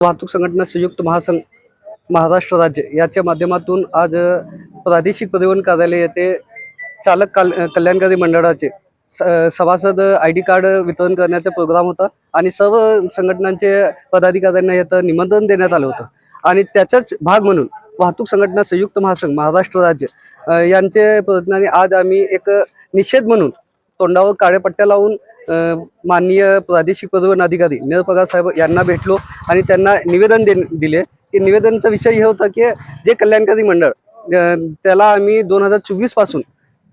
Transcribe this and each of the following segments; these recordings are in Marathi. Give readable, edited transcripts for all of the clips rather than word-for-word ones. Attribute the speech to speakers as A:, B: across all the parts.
A: वाहतूक संघटना संयुक्त महासंघ महाराष्ट्र राज्य याच्या माध्यमातून आज प्रादेशिक परिवहन कार्यालय येथे कल्याणकारी मंडळाचे सभासद ID कार्ड वितरण करण्याचा प्रोग्राम होता आणि सर्व संघटनांचे पदाधिकाऱ्यांना याचं निमंत्रण देण्यात आलं होतं आणि त्याचाच भाग म्हणून वाहतूक संघटना संयुक्त महासंघ महाराष्ट्र राज्य यांचे प्रयत्नाने आज आम्ही एक निषेध म्हणून तोंडावर काळे पट्ट्या लावून माननीय प्रादेशिक परिवहन अधिकारी निरपगार साहेब यांना भेटलो आणि त्यांना निवेदन दिले की निवेदनाचा विषय हे होता की जे कल्याणकारी मंडळ त्याला आम्ही 2024 पासून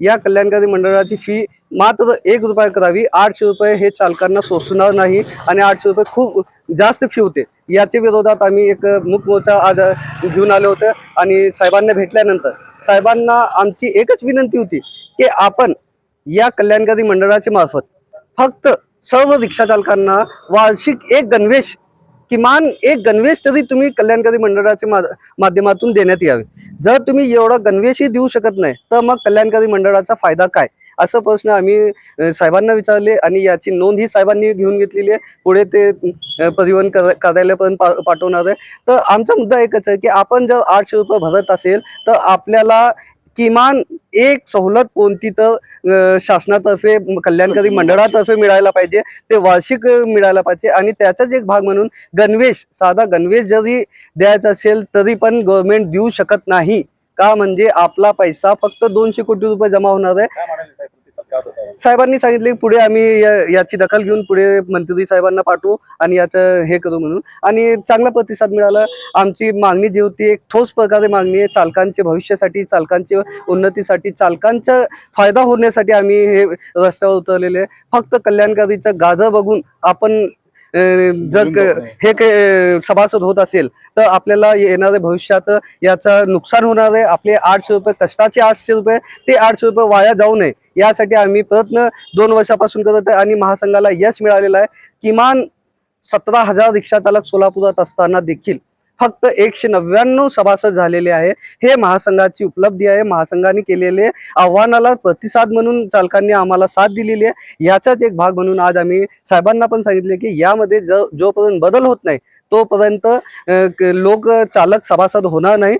A: या कल्याणकारी मंडळाची फी मात्र 1 रुपया करावी, 800 रुपये हे चालकांना सोसणार नाही आणि 800 रुपये खूप जास्त फी होते। याच्या विरोधात आम्ही एक मूक मोर्चा आज घेऊन आलो होतो आणि साहेबांना भेटल्यानंतर साहेबांना आमची एकच विनंती होती की आपण या कल्याणकारी मंडळाच्या मार्फत फक्त सर्व रिक्षा चालकांना वार्षिक किमान एक गणवेश तरी तुम्ही कल्याणकारी मंडळाच्या माध्यमातून देण्यात यावे। जर तुम्ही एवढा गणवेशही देऊ शकत नाही तर मग कल्याणकारी मंडळाचा फायदा काय, असं प्रश्न आम्ही साहेबांना विचारले आणि याची नोंद ही साहेबांनी घेऊन घेतलेली आहे। पुढे ते परिवहन कार्यालयापर्यंत पाठवणार आहे। तर आमचा मुद्दा एकच आहे की आपण जर 800 रुपये भरत असेल तर आपल्याला किमान एक सवलत कोणती तर शासनातर्फे कल्याणकारी मंडळातर्फे मिळायला पाहिजे, ते वार्षिक मिळायला पाहिजे आणि त्याचाच एक भाग म्हणून गणवेश, साधा गणवेश जरी द्यायचा असेल तरी पण गव्हर्नमेंट देऊ शकत नाही का, म्हणजे आपला पैसा फक्त 200 कोटी रुपये जमा होणार आहे। साहेबांनी सांगितले पुढे आम्ही याची दखल घेऊन पुढे मंत्री साहेबांना पाठवू आणि याचं हे करू म्हणून, आणि चांगला प्रतिसाद मिळाला। आमची मागणी जी होती एक ठोस प्रकारे मागणी आहे, चालकांच्या भविष्यासाठी, चालकांच्या उन्नतीसाठी, चालकांचा फायदा होण्यासाठी आम्ही हे रस्त्यावर उतरलेले। फक्त कल्याणकारीचं गाजर बघून आपण जर हे सभासद होत असेल तर आपल्याला येणाऱ्या भविष्यात याचं नुकसान होणार आहे। आपले 800 रुपये कष्टाचे 800 रुपये ते 800 रुपये वाया जाऊ नये यासाठी आम्ही प्रयत्न 2 वर्षापासून करत आहे आणि महासंघाला यश मिळालेलं आहे। किमान 17,000 रिक्षा चालक सोलापुरात असताना देखील फक्त 199 सभासद झालेले आहे। हे महासंघाची उपलब्धी आहे। महासंघाने केलेले आव्हानाला प्रतिसाद म्हणून चालकांनी आम्हाला साथ दिलेली आहे। याचाच एक भाग म्हणून आज आम्ही साहेबांना पण सांगितले की यामध्ये जोपर्यंत बदल होत नाही तोपर्यंत लोक चालक सभासद होणार नाही